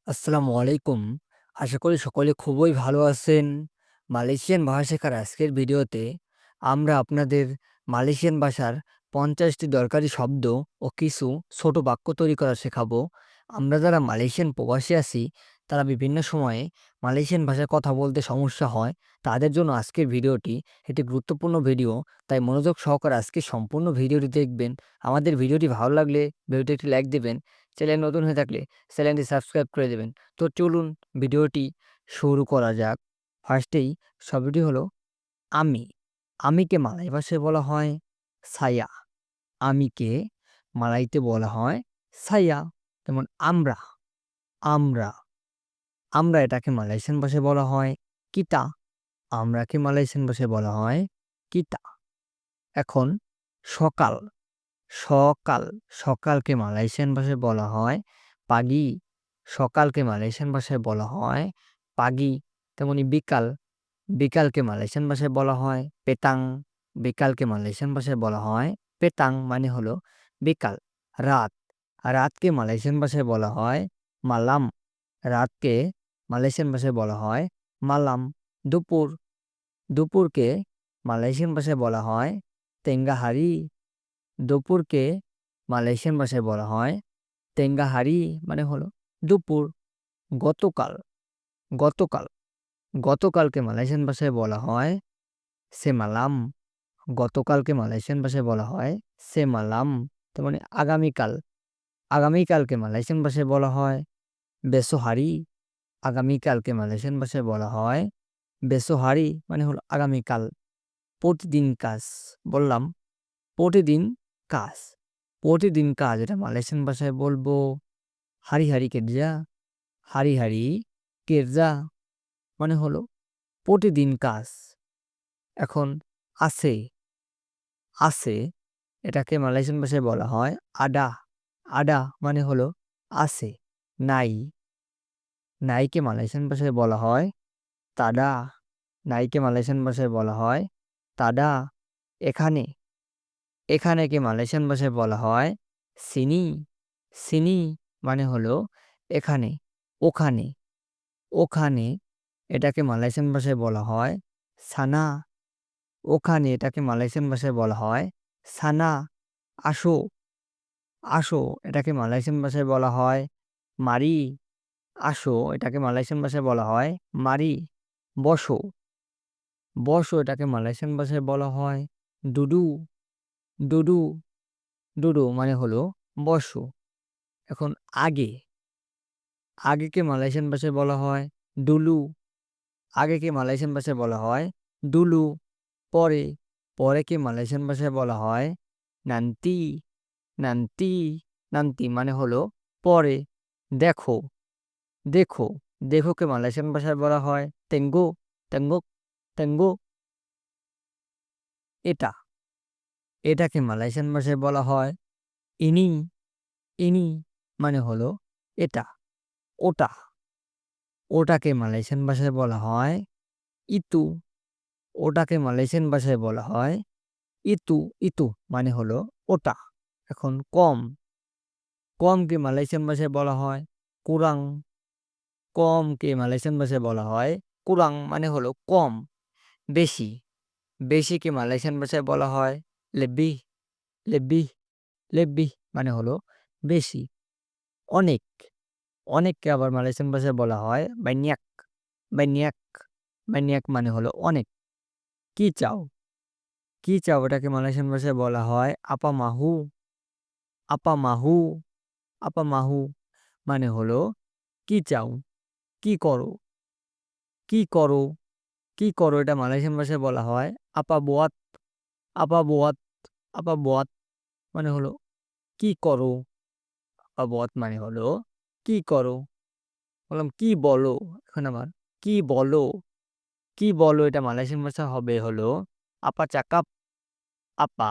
আসসালামু আলাইকুম। আশা করি সকলে খুবই ভালো আছেন। মালয়েশিয়ান ভাষা শেখার আজকের ভিডিওতে আমরা আপনাদের মালয়েশিয়ান ভাষার ৫০ টি দরকারি শব্দ ও কিছু ছোট বাক্য তৈরি করা শেখাবো। আমরা যারা মালয়েশিয়ান প্রবাসী আছি, তারা বিভিন্ন সময়ে মালয়েশিয়ান ভাষায় কথা বলতে সমস্যা হয়। তাদের জন্য আজকের ভিডিওটি একটি গুরুত্বপূর্ণ ভিডিও। তাই মনোযোগ সহকারে আজকে সম্পূর্ণ ভিডিওটি দেখবেন। আমাদের ভিডিওটি ভালো লাগলে ভিডিওতে একটি লাইক দিবেন। চ্যানেল নতুন হয়ে থাকলে চ্যানেলটি সাবস্ক্রাইব করে দেবেন। তো চলুন ভিডিওটি শুরু করা যাক। ফার্স্টেই শব্দটি হলো আমি। আমিকে মালয় ভাষায় বলা হয় সায়া। আমিকে মালয়তে বলা হয় সায়া। যেমন আমরা, আমরা। আমরা এটাকে মালয়েশিয়ান ভাষায় বলা হয় কিতা। আমরাকে মালয়েশিয়ান ভাষায় বলা হয় কিতা। এখন সকাল, সকাল, সকালকে মালয়েশিয়ান ভাষায় বলা হয় পাগি। সকালকে মালয়েশিয়ান ভাষায় বলা হয় পাগি। তেমনি বিকাল, বিকালকে মালয়েশিয়ান ভাষায় বলা হয় পেতাং। বিকালকে মালয়েশিয়ান ভাষায় বলা হয় পেতাং মানে হলো বিকাল। রাত, রাতকে মালয়েশিয়ান ভাষায় বলা হয় মালাম। রাতকে মালয়েশিয়ান ভাষায় বলা হয় মালাম। দুপুর, দুপুরকে মালয়েশিয়ান ভাষায় বলা হয় তেঙ্গাহারি। দুপুরকে মালয়েশিয়ান ভাষায় বলা হয় তেঙ্গাহারি মানে হলো দুপুর। গতকাল, গতকাল, গতকালকে মালয়েশিয়ান ভাষায় বলা হয় সেমালাম। গতকালকে মালয়েশিয়ান ভাষায় বলা হয় সেমালাম। তার মানে আগামীকাল, আগামীকালকে মালয়েশিয়ান ভাষায় বলা হয় বেসোহারি। আগামীকালকে মালয়েশিয়ান ভাষায় বলা হয় বেসোহারি মানে হলো আগামীকাল। প্রতিদিন কাজ, বললাম প্রতিদিন কাজ। প্রতিদিন কাজ এটা মালয়েশিয়ান ভাষায় বলবো হারি-হারি কেরজা। হারি-হারি কেরজা মানে হলো প্রতিদিন কাজ। এখন আছে, আছে এটাকে মালয়েশিয়ান ভাষায় বলা হয় আডা। আডা মানে হলো আছে। নাই, নাইকে মালয়েশিয়ান ভাষায় বলা হয় তাডা। নাইকে মালয়েশিয়ান ভাষায় বলা হয় তাডা। এখানে, এখানেকে মালয়েশিয়ান ভাষায় বলা হয় সিনি। সিনি মানে হলো এখানে। ওখানে, ওখানে এটাকে মালয়েশিয়ান ভাষায় বলা হয় সানা। ওখানে এটাকে মালয়েশিয়ান ভাষায় বলা হয় সানা। আসো, আসো এটাকে মালয়েশিয়ান ভাষায় বলা হয় মারি। আসো এটাকে মালয়েশিয়ান ভাষায় বলা হয় মারি। বসো, বসো এটাকে মালয়েশিয়ান ভাষায় বলা হয় ডুডু। ডুডু, ডুডু মানে হলো বসো। এখন আগে, আগেকে মালয়েশিয়ান ভাষায় বলা হয় ডুলু। আগেকে মালয়েশিয়ান ভাষায় বলা হয় ডুলু। পরে, পরেকে মালয়েশিয়ান ভাষায় বলা হয় নান্তি। নান্তি, নান্তি মানে হলো পরে। দেখো, দেখো, দেখোকে মালয়েশিয়ান ভাষায় বলা হয় তেঙ্গো। তেঙ্গো, তেঙ্গো। এটা, এটাকে মালয়েশিয়ান ভাষায় বলা হয় ইনি। ইনি মানে হলো এটা। ওটা, ওটাকে মালয়েশিয়ান ভাষায় বলা হয় ইতু। ওটাকে মালয়েশিয়ান ভাষায় বলা হয় ইতু। ইতু মানে হলো ওটা। এখন কম, কমকে মালয়েশিয়ান ভাষায় বলা হয় কুরাং। কমকে মালয়েশিয়ান ভাষায় বলা হয় কুরাং মানে হলো কম। বেশি, বেশিকে মালয়েশিয়ান ভাষায় বলা হয় লেব্বি। লেব্বি, লেব্বি মানে হলো বেশি। অনেক, অনেককে আবার মালয়েশিয়ান ভাষায় বলা হয় বাইনিয়াক। বাইনিয়াক, বাইনিয়াক মানে হলো অনেক। কি চাও, কি চাও এটাকে মালয়েশিয়ান ভাষায় বলা হয় আপা মাহু। আপা মাহু, আপা মাহু মানে হলো কি চাও, কি করো, কি করো, কি করো এটা মালয়েশিয়ান ভাষায় বলা হয় আপা বোয়াত। আপা বোয়াত, আপা বোয়াত মানে হলো কি করো। আপা বোয়াত মানে হলো কি করো। বললাম কি বলো, এখন আবার কি বলো। কি বলো এটা মালয়েশিয়ান ভাষা হবে হলো আপা চাকাপ। আপা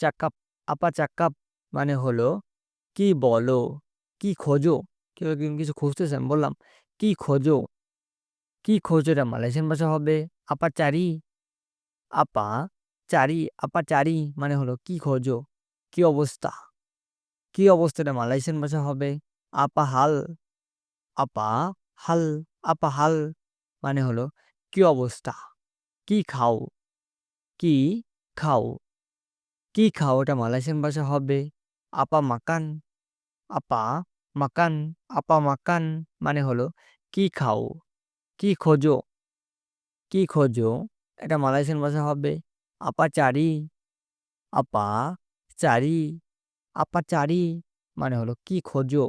চাকাপ, আপা চাকাপ মানে হলো কি বলো, কি খোঁজো। কেউ একজন কিছু খুঁজতেছে, আমি বললাম কি খোঁজো। কি খোঁজো এটা মালয়েশিয়ান ভাষা হবে আপা চারি। আপা চারি, আপা চারি মানে হলো কি খোঁজো, কি অবস্থা। কি অবস্থা এটা মালয়েশিয়ান ভাষা হবে আপা হাল। আপা হাল, আপা হাল মানে হলো কি অবস্থা, কি খাও, কি খাও, কি খাও এটা মালয়েশিয়ান ভাষা হবে আপা মাকান, আপা মাকান, আপা মাকান মানে হলো কি খাও, কি খোঁজো, কি খোঁজো এটা মালয়েশিয়ান ভাষা হবে আপা চারি, আপা চারি, আপা চারি মানে হলো কি খোঁজো।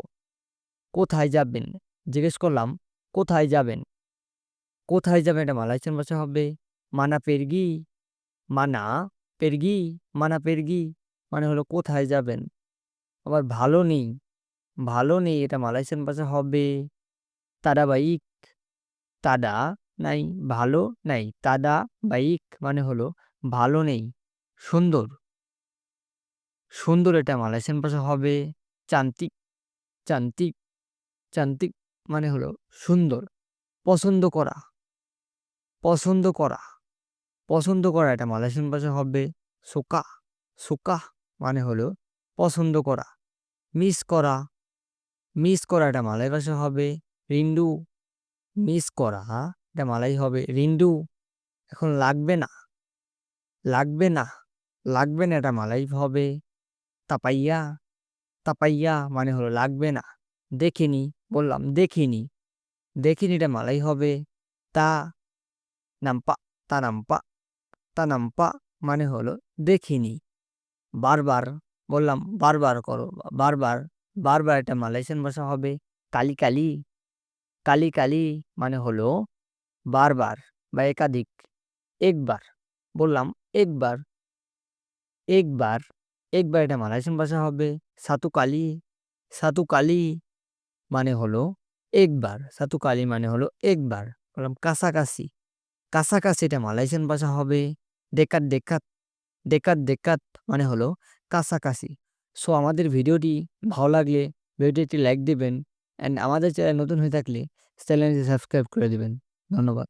কোথায় যাবেন, জিজ্ঞেস করলাম কোথায় যাবেন, কোথায় যাবেন এটা মালয়েশিয়ান ভাষা হবে মানা পেরগি, মানা পেরগি, মানা পেরগি মানে হলো কোথায় যাবেন। আবার ভালো নেই, ভালো নেই এটা মালয়েশিয়ান ভাষা হবে তাদা বাইক, তাদা নাই, ভালো নাই, তাদা বাইক মানে হলো ভালো নেই। সুন্দর, সুন্দর এটা মালয়েশিয়ান ভাষা হবে চান্তিক, চান্তিক, চান্তিক মানে হলো সুন্দর। পছন্দ করা, পছন্দ করা, পছন্দ করা এটা মালয়েশিয়ান ভাষা হবে সুকা, সুকা মানে হলো পছন্দ করা। মিস করা, মিস করা এটা মালয় ভাষা হবে রিন্ডু, মিস করা এটা মালাই হবে রিন্ডু। এখন লাগবে না, লাগবে না, লাগবে না এটা মালাই হবে তাপাইয়া, তাপাইয়া মানে হলো লাগবে না। দেখিনি, বললাম দেখিনি, দেখিনি এটা মালাই হবে তা নাম্পা, তা নাম্পা, তা নাম্পা মানে হলো দেখিনি। বারবার, বললাম বারবার করো, বারবার, বারবার এটা মালয়েশিয়ান ভাষা হবে কালি কালি, কালি কালি মানে হলো বারবার বা একাধিক। একবার, বললাম একবার, একবার, একবার এটা মালয়েশিয়ান ভাষা হবে সাতু কালি, সাতু কালি মানে হলো একবার, সাতু কালি মানে হলো একবার। বললাম কাছাকাছি, কাছাকাছি এটা মালয়েশিয়ান ভাষা হবে দেকাত দেকাত, দেকাত দেকাত মানে হলো কাছাকাছি। সো আমাদের ভিডিওটি ভালো লাগলে ভিডিওটি একটি লাইক দিবেন অ্যান্ড আমাদের চ্যানেল নতুন হয়ে থাকলে চ্যানেলটি সাবস্ক্রাইব করে দিবেন। ধন্যবাদ।